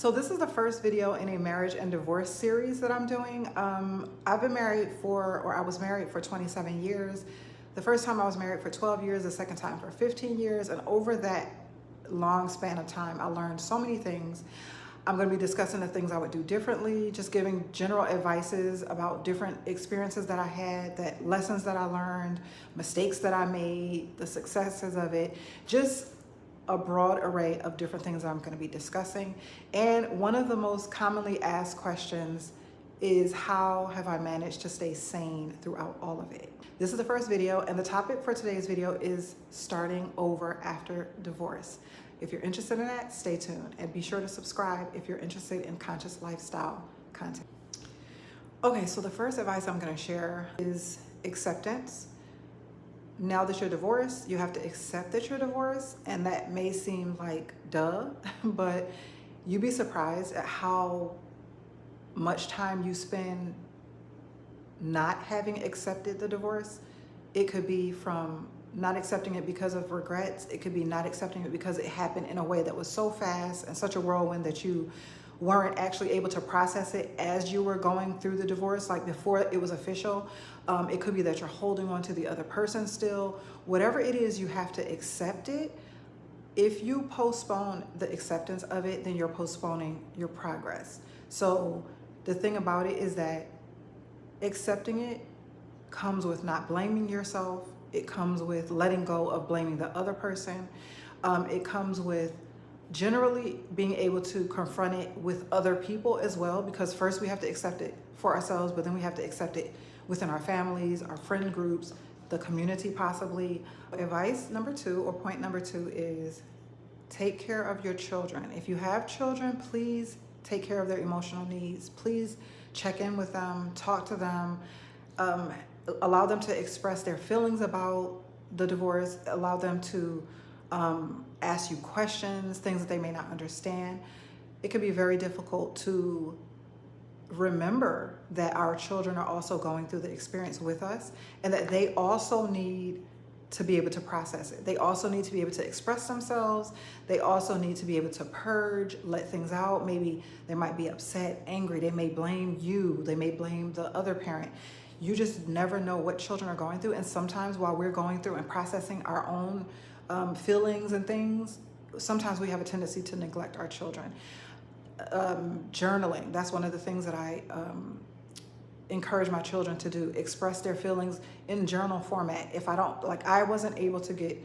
So this is the first video in a marriage and divorce series that I'm doing. I've been married I was married for 27 years. The first time I was married for 12 years, the second time for 15 years. And over that long span of time, I learned so many things. I'm going to be discussing the things I would do differently, just giving general advices about different experiences that I had, that lessons that I learned, mistakes that I made, the successes of it, just a broad array of different things that I'm going to be discussing. And one of the most commonly asked questions is, how have I managed to stay sane throughout all of it? This is the first video, and the topic for today's video is starting over after divorce. If you're interested in that, stay tuned and be sure to subscribe if you're interested in conscious lifestyle content. Okay, so the first advice I'm going to share is acceptance. Now that you're divorced, you have to accept that you're divorced, and that may seem like duh, but you'd be surprised at how much time you spend not having accepted the divorce. It could be from not accepting it because of regrets. It could be not accepting it because it happened in a way that was so fast and such a whirlwind that you weren't actually able to process it as you were going through the divorce, like before it was official. It could be that you're holding on to the other person still. Whatever it is, you have to accept it. If you postpone the acceptance of it, then you're postponing your progress. So the thing about it is that accepting it comes with not blaming yourself. It comes with letting go of blaming the other person. It comes with generally being able to confront it with other people as well, because first we have to accept it for ourselves, but then we have to accept it within our families, our friend groups, the community possibly. Advice number 2, or point number 2, is take care of your children. If you have children, please take care of their emotional needs. Please check in with them, talk to them, allow them to express their feelings about the divorce, allow them to ask you questions, things that they may not understand. It can be very difficult to remember that our children are also going through the experience with us, and that they also need to be able to process it. They also need to be able to express themselves. They also need to be able to purge, let things out. Maybe they might be upset, angry. They may blame you. They may blame the other parent. You just never know what children are going through. And sometimes while we're going through and processing our own feelings and things, sometimes we have a tendency to neglect our children. Journaling, that's one of the things that I encourage my children to do. Express their feelings in journal format. If I don't, I wasn't able to get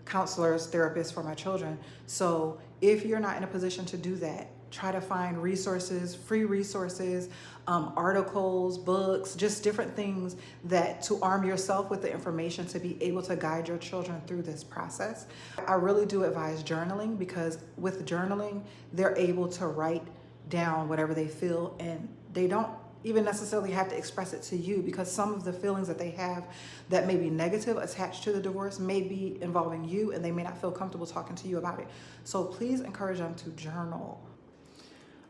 counselors, therapists for my children. So if you're not in a position to do that, try to find resources, free resources, articles, books, just different things that to arm yourself with the information to be able to guide your children through this process. I really do advise journaling, because with journaling, they're able to write down whatever they feel, and they don't even necessarily have to express it to you, because some of the feelings that they have that may be negative attached to the divorce may be involving you, and they may not feel comfortable talking to you about it. So please encourage them to journal.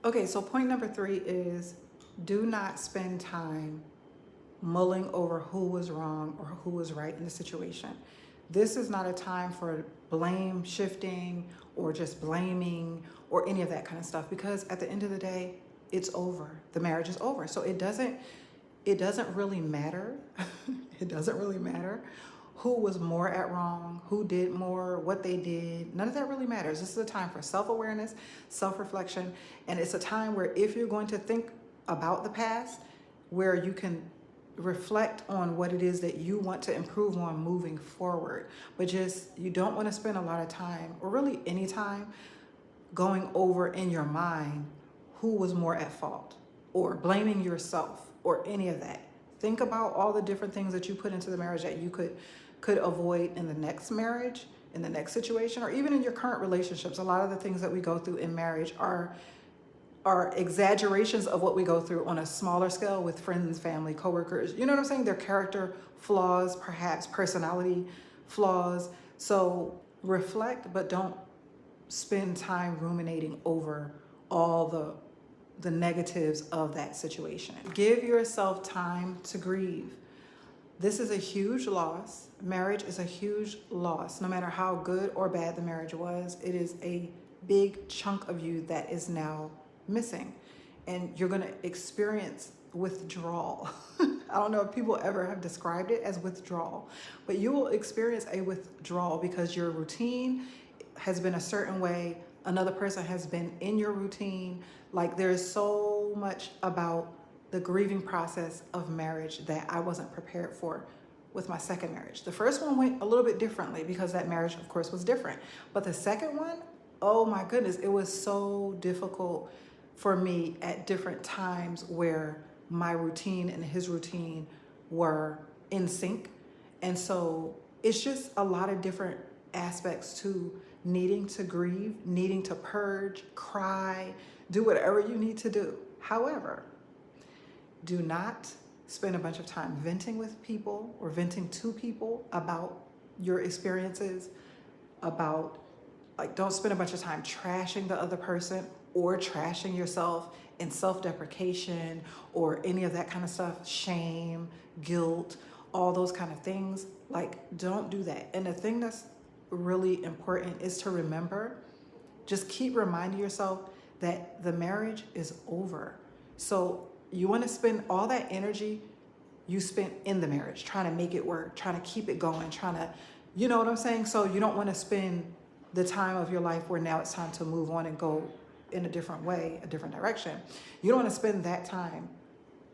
Okay, so point number 3 is, do not spend time mulling over who was wrong or who was right in the situation. This is not a time for blame shifting or just blaming or any of that kind of stuff, because at the end of the day, it's over. The marriage is over. So it doesn't really matter. It doesn't really matter who was more at wrong, who did more, what they did. None of that really matters. This is a time for self-awareness, self-reflection, and it's a time where if you're going to think about the past, where you can reflect on what it is that you want to improve on moving forward. But you don't want to spend a lot of time, or really any time, going over in your mind who was more at fault, or blaming yourself, or any of that. Think about all the different things that you put into the marriage that you could avoid in the next marriage, in the next situation, or even in your current relationships. A lot of the things that we go through in marriage are exaggerations of what we go through on a smaller scale with friends, family, coworkers. You know what I'm saying? They're character flaws, perhaps personality flaws. So reflect, but don't spend time ruminating over all the negatives of that situation. Give yourself time to grieve. This is a huge loss. Marriage is a huge loss. No matter how good or bad the marriage was, it is a big chunk of you that is now missing, and you're going to experience withdrawal. I don't know if people ever have described it as withdrawal, but you will experience a withdrawal because your routine has been a certain way. Another person has been in your routine. Like, there's so much about the grieving process of marriage that I wasn't prepared for with my second marriage. The first one went a little bit differently because that marriage, of course, was different. But the second one, oh my goodness, it was so difficult for me at different times where my routine and his routine were in sync. And so it's just a lot of different aspects to needing to grieve, needing to purge, cry, do whatever you need to do. However, do not spend a bunch of time venting with people or venting to people about your experiences, don't spend a bunch of time trashing the other person or trashing yourself in self-deprecation or any of that kind of stuff, shame, guilt, all those kind of things. Like, don't do that. And the thing that's really important is to remember, just keep reminding yourself that the marriage is over. So you want to spend all that energy you spent in the marriage trying to make it work, trying to keep it going, trying to, you know what I'm saying? So you don't want to spend the time of your life where now it's time to move on and go in a different way, a different direction. You don't want to spend that time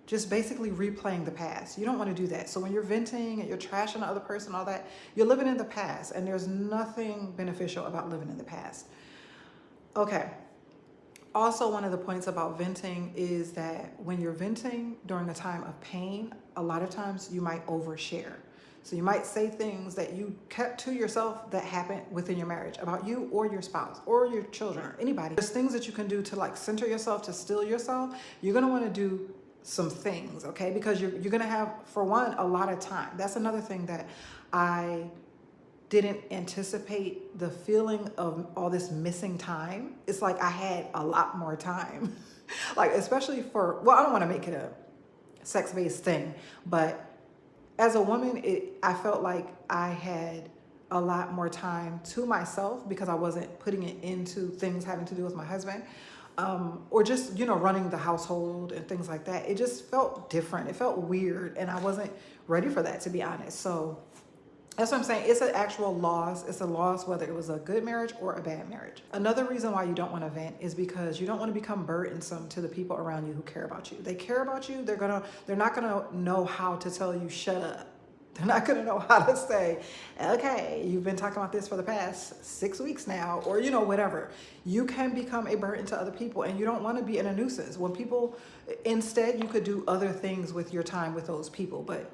just basically replaying the past. You don't want to do that. So when you're venting and you're trashing the other person, all that, you're living in the past, and there's nothing beneficial about living in the past. Okay. Also, one of the points about venting is that when you're venting during a time of pain, a lot of times you might overshare. So you might say things that you kept to yourself that happened within your marriage about you or your spouse or your children or anybody. There's things that you can do to like center yourself, to still yourself. You're going to want to do some things, okay? Because you're going to have, for one, a lot of time. That's another thing that I didn't anticipate, the feeling of all this missing time. It's like I had a lot more time. Like, especially for, well, I don't want to make it a sex-based thing, but as a woman, I felt like I had a lot more time to myself because I wasn't putting it into things having to do with my husband, or just, running the household and things like that. It just felt different. It felt weird, and I wasn't ready for that, to be honest. So that's what I'm saying. It's an actual loss. It's a loss whether it was a good marriage or a bad marriage. Another reason why you don't want to vent is because you don't want to become burdensome to the people around you who care about you. They care about you. They're not gonna know how to tell you shut up. They're not gonna know how to say, okay, you've been talking about this for the past 6 weeks now, or whatever. You can become a burden to other people, and you don't want to be in a nuisance. Instead, you could do other things with your time with those people, but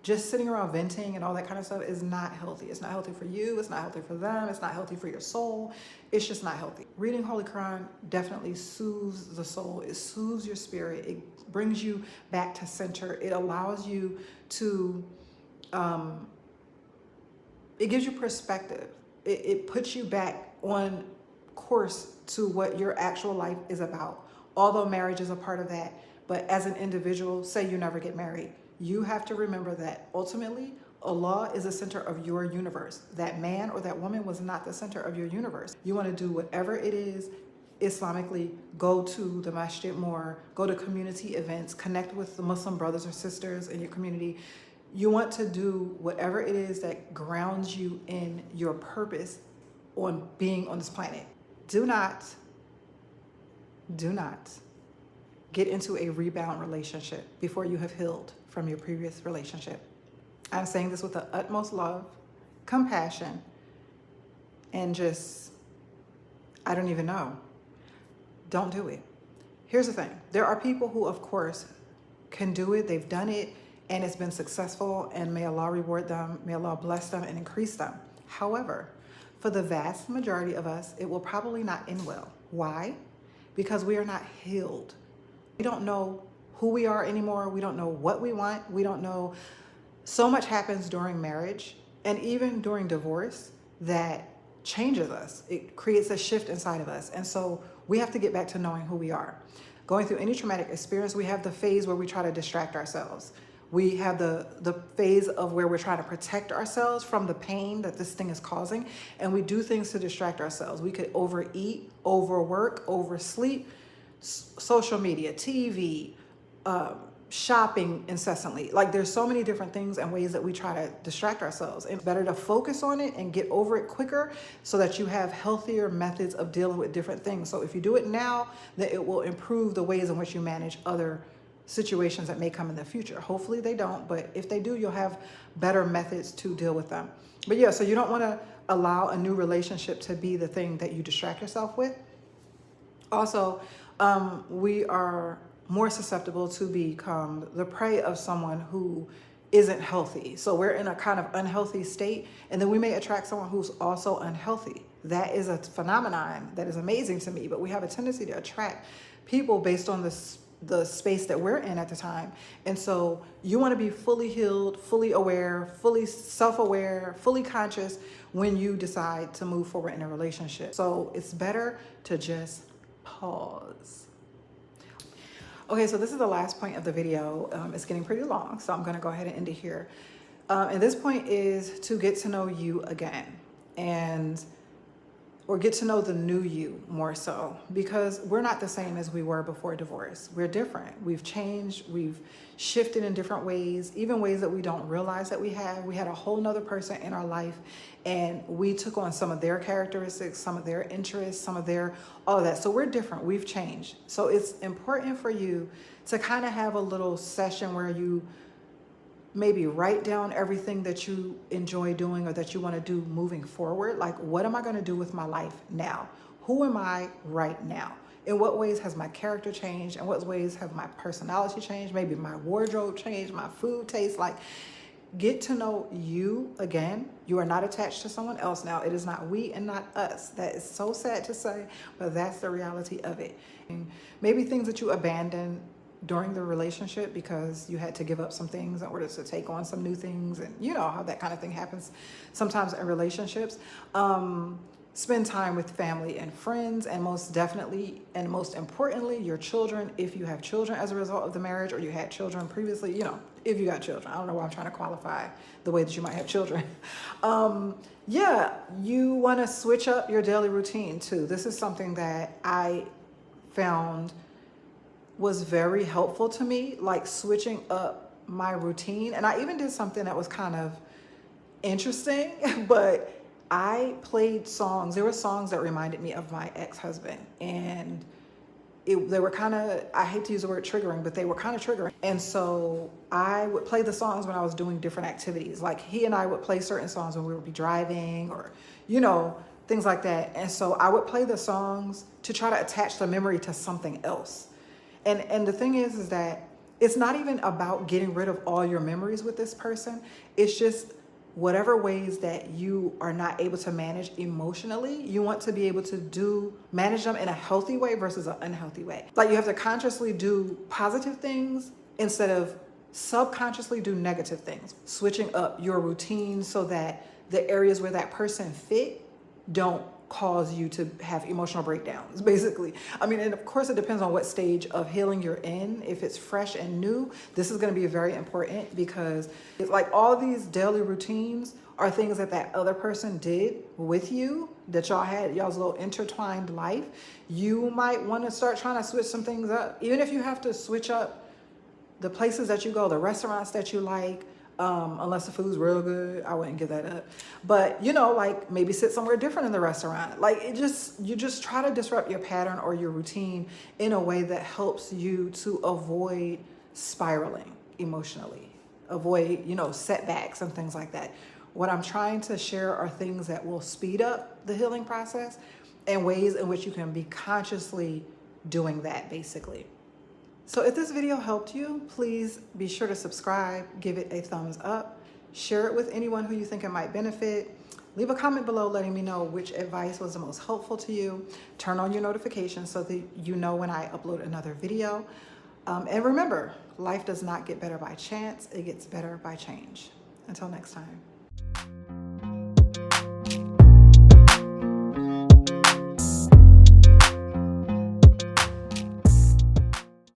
just sitting around venting and all that kind of stuff is not healthy. It's not healthy for you. It's not healthy for them. It's not healthy for your soul. It's just not healthy. Reading Holy Quran definitely soothes the soul. It soothes your spirit. It brings you back to center. It allows you to, it gives you perspective. It puts you back on course to what your actual life is about. Although marriage is a part of that, but as an individual, say you never get married, you have to remember that ultimately Allah is the center of your universe. That man or that woman was not the center of your universe. You want to do whatever it is Islamically, go to the masjid more, go to community events, connect with the Muslim brothers or sisters in your community. You want to do whatever it is that grounds you in your purpose on being on this planet. Do not get into a rebound relationship before you have healed from your previous relationship. I'm saying this with the utmost love, compassion, and just, I don't even know. Don't do it. Here's the thing. There are people who, of course, can do it. They've done it, and it's been successful, and may Allah reward them. May Allah bless them and increase them. However, for the vast majority of us, it will probably not end well. Why? Because we are not healed. We don't know who we are anymore. We don't know what we want. We don't know. So much happens during marriage and even during divorce that changes us. It creates a shift inside of us. And so we have to get back to knowing who we are. Going through any traumatic experience, we have the phase where we try to distract ourselves. We have the phase of where we're trying to protect ourselves from the pain that this thing is causing. And we do things to distract ourselves. We could overeat, overwork, oversleep, social media, TV, shopping incessantly. Like there's so many different things and ways that we try to distract ourselves, and it's better to focus on it and get over it quicker so that you have healthier methods of dealing with different things. So if you do it now, then it will improve the ways in which you manage other situations that may come in the future. Hopefully they don't, but if they do, you'll have better methods to deal with them. But yeah, so you don't want to allow a new relationship to be the thing that you distract yourself with. Also, we are more susceptible to become the prey of someone who isn't healthy. So we're in a kind of unhealthy state, and then we may attract someone who's also unhealthy. That is a phenomenon that is amazing to me, but we have a tendency to attract people based on the space that we're in at the time. And so you want to be fully healed, fully aware, fully self-aware, fully conscious when you decide to move forward in a relationship. So it's better to just pause. Okay, so this is the last point of the video. It's getting pretty long, so I'm going to go ahead and end it here. And this point is to get to know you again, or get to know the new you more so, because we're not the same as we were before divorce. We're different. We've changed. We've shifted in different ways, even ways that we don't realize that we have. We had a whole nother person in our life, and we took on some of their characteristics, some of their interests, some of their, all of that. So we're different. We've changed. So it's important for you to kind of have a little session where you maybe write down everything that you enjoy doing or that you want to do moving forward. Like, what am I going to do with my life now? Who am I right now? In what ways has my character changed? In what ways have my personality changed? Maybe my wardrobe changed, my food taste. Like, get to know you again. You are not attached to someone else now. It is not we and not us. That is so sad to say, but that's the reality of it. And maybe things that you abandoned during the relationship because you had to give up some things in order to take on some new things, and you know how that kind of thing happens sometimes in relationships. Spend time with family and friends, and most definitely and most importantly your children, if you have children as a result of the marriage, or you had children previously, you know, if you got children. I don't know why I'm trying to qualify the way that you might have children. Yeah, you want to switch up your daily routine too. This is something that I found was very helpful to me, like switching up my routine. And I even did something that was kind of interesting, but I played songs. There were songs that reminded me of my ex-husband, and they were kind of, I hate to use the word triggering, but they were kind of triggering. And so I would play the songs when I was doing different activities. Like he and I would play certain songs when we would be driving, or, you know, things like that. And so I would play the songs to try to attach the memory to something else. And the thing is that it's not even about getting rid of all your memories with this person. It's just whatever ways that you are not able to manage emotionally, you want to be able to manage them in a healthy way versus an unhealthy way. Like you have to consciously do positive things instead of subconsciously do negative things. Switching up your routine so that the areas where that person fit don't cause you to have emotional breakdowns, basically. I mean, and of course it depends on what stage of healing you're in. If it's fresh and new, this is going to be very important, because it's like all these daily routines are things that that other person did with you, that y'all had y'all's little intertwined life. You might want to start trying to switch some things up, even if you have to switch up the places that you go, the restaurants that you like. Unless the food's real good, I wouldn't give that up. But you know, like maybe sit somewhere different in the restaurant. Like you just try to disrupt your pattern or your routine in a way that helps you to avoid spiraling emotionally, avoid, you know, setbacks and things like that. What I'm trying to share are things that will speed up the healing process, and ways in which you can be consciously doing that, basically. So if this video helped you, please be sure to subscribe, give it a thumbs up, share it with anyone who you think it might benefit. Leave a comment below letting me know which advice was the most helpful to you. Turn on your notifications so that you know when I upload another video. And remember, life does not get better by chance, it gets better by change. Until next time.